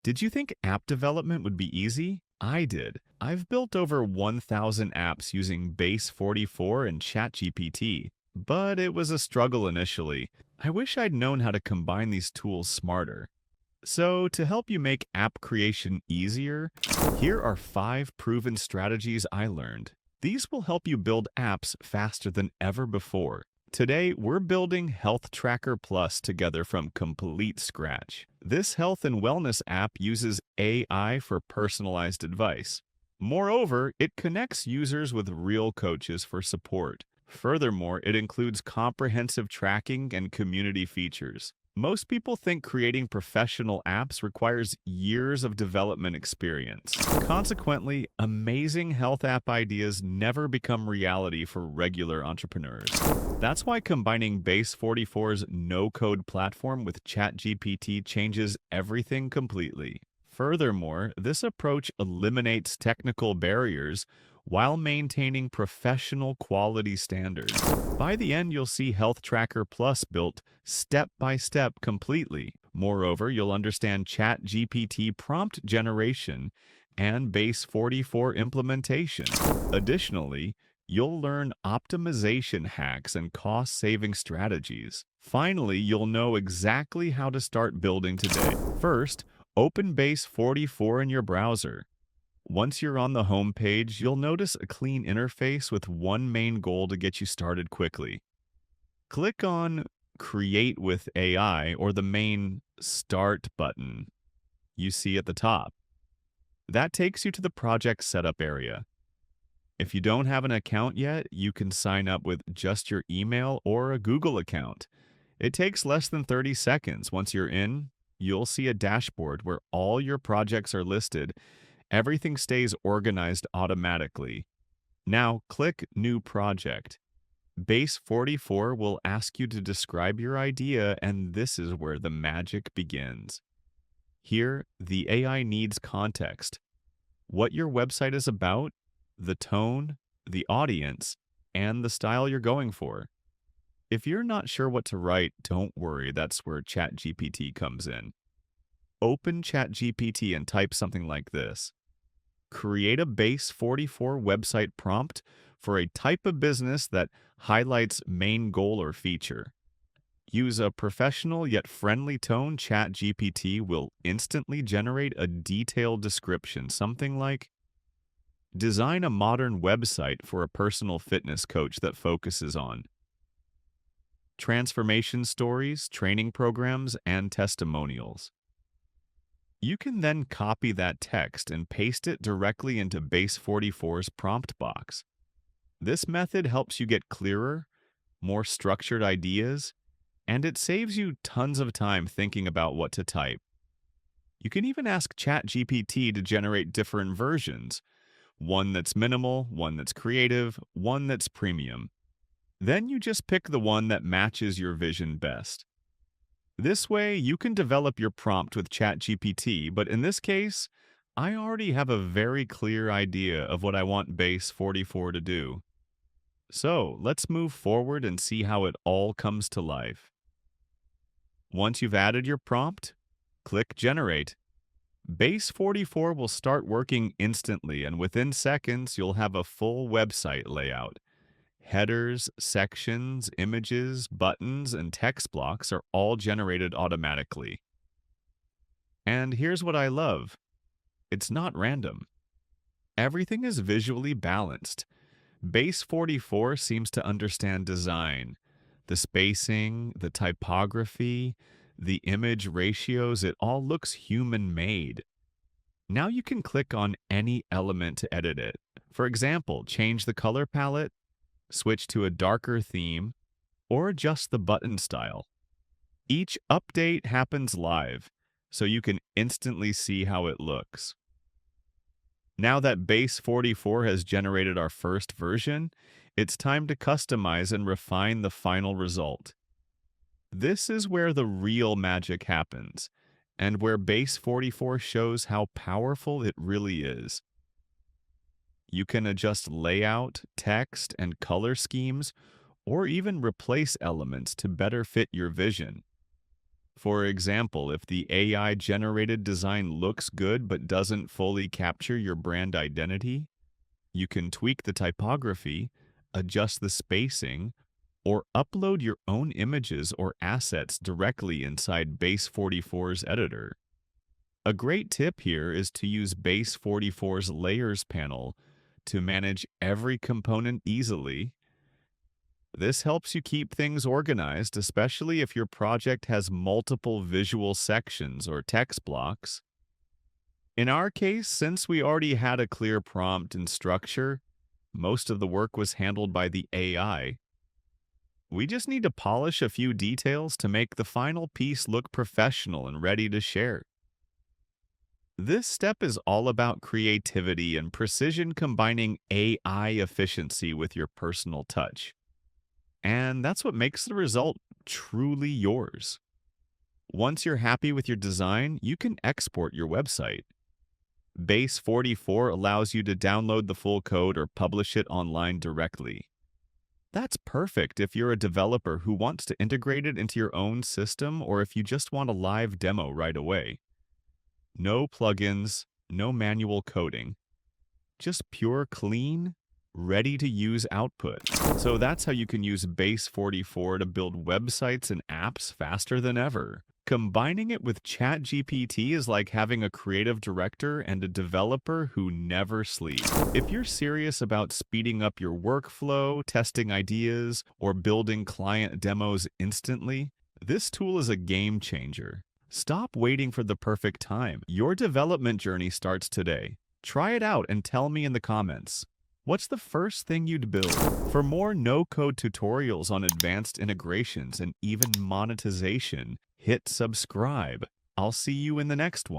Did you think app development would be easy? I did. I've built over 1,000 apps using Base 44 and ChatGPT, but it was a struggle initially. I wish I'd known how to combine these tools smarter. So, to help you make app creation easier, here are 5 proven strategies I learned. These will help you build apps faster than ever before. Today, we're building Health Tracker Plus together from complete scratch. This health and wellness app uses AI for personalized advice. Moreover, it connects users with real coaches for support. Furthermore, it includes comprehensive tracking and community features. Most people think creating professional apps requires years of development experience. Consequently, amazing health app ideas never become reality for regular entrepreneurs. That's why combining Base 44's no-code platform with ChatGPT changes everything completely. Furthermore, this approach eliminates technical barriers while maintaining professional quality standards. By the end, you'll see Health Tracker Plus built step by step completely. Moreover, you'll understand ChatGPT prompt generation and Base 44 implementation. Additionally, you'll learn optimization hacks and cost-saving strategies. Finally, you'll know exactly how to start building today. First, open Base 44 in your browser. Once you're on the home page, you'll notice a clean interface with one main goal to get you started quickly. Click on Create with AI or the main Start button you see at the top. That takes you to the project setup area. If you don't have an account yet, you can sign up with just your email or a Google account. It takes less than 30 seconds. Once you're in, you'll see a dashboard where all your projects are listed. Everything stays organized automatically. Now click New Project. Base 44 will ask you to describe your idea, and this is where the magic begins. Here, the AI needs context. What your website is about, the tone, the audience, and the style you're going for. If you're not sure what to write, don't worry, that's where ChatGPT comes in. Open ChatGPT and type something like this. Create a Base 44 website prompt for a type of business that highlights main goal or feature. Use a professional yet friendly tone. ChatGPT will instantly generate a detailed description, something like, design a modern website for a personal fitness coach that focuses on transformation stories, training programs, and testimonials. You can then copy that text and paste it directly into Base 44's prompt box. This method helps you get clearer, more structured ideas, and it saves you tons of time thinking about what to type. You can even ask ChatGPT to generate different versions, one that's minimal, one that's creative, one that's premium. Then you just pick the one that matches your vision best. This way, you can develop your prompt with ChatGPT, but in this case, I already have a very clear idea of what I want Base 44 to do. So, let's move forward and see how it all comes to life. Once you've added your prompt, click Generate. Base 44 will start working instantly, and within seconds, you'll have a full website layout. Headers, sections, images, buttons, and text blocks are all generated automatically. And here's what I love. It's not random. Everything is visually balanced. Base 44 seems to understand design. The spacing, the typography, the image ratios, it all looks human-made. Now you can click on any element to edit it. For example, change the color palette, switch to a darker theme, or adjust the button style. Each update happens live, so you can instantly see how it looks. Now that Base 44 has generated our first version, it's time to customize and refine the final result. This is where the real magic happens, and where Base 44 shows how powerful it really is. You can adjust layout, text, and color schemes, or even replace elements to better fit your vision. For example, if the AI-generated design looks good but doesn't fully capture your brand identity, you can tweak the typography, adjust the spacing, or upload your own images or assets directly inside Base 44's editor. A great tip here is to use Base 44's Layers panel to manage every component easily. This helps you keep things organized, especially if your project has multiple visual sections or text blocks. In our case, since we already had a clear prompt and structure, most of the work was handled by the AI. We just need to polish a few details to make the final piece look professional and ready to share. This step is all about creativity and precision, combining AI efficiency with your personal touch. And that's what makes the result truly yours. Once you're happy with your design, you can export your website. Base 44 allows you to download the full code or publish it online directly. That's perfect if you're a developer who wants to integrate it into your own system or if you just want a live demo right away. No plugins, no manual coding. Just pure, clean, ready-to-use output. So that's how you can use Base 44 to build websites and apps faster than ever. Combining it with ChatGPT is like having a creative director and a developer who never sleep. If you're serious about speeding up your workflow, testing ideas, or building client demos instantly, this tool is a game changer. Stop waiting for the perfect time. Your development journey starts today. Try it out and tell me in the comments. What's the first thing you'd build? For more no-code tutorials on advanced integrations and even monetization, hit subscribe. I'll see you in the next one.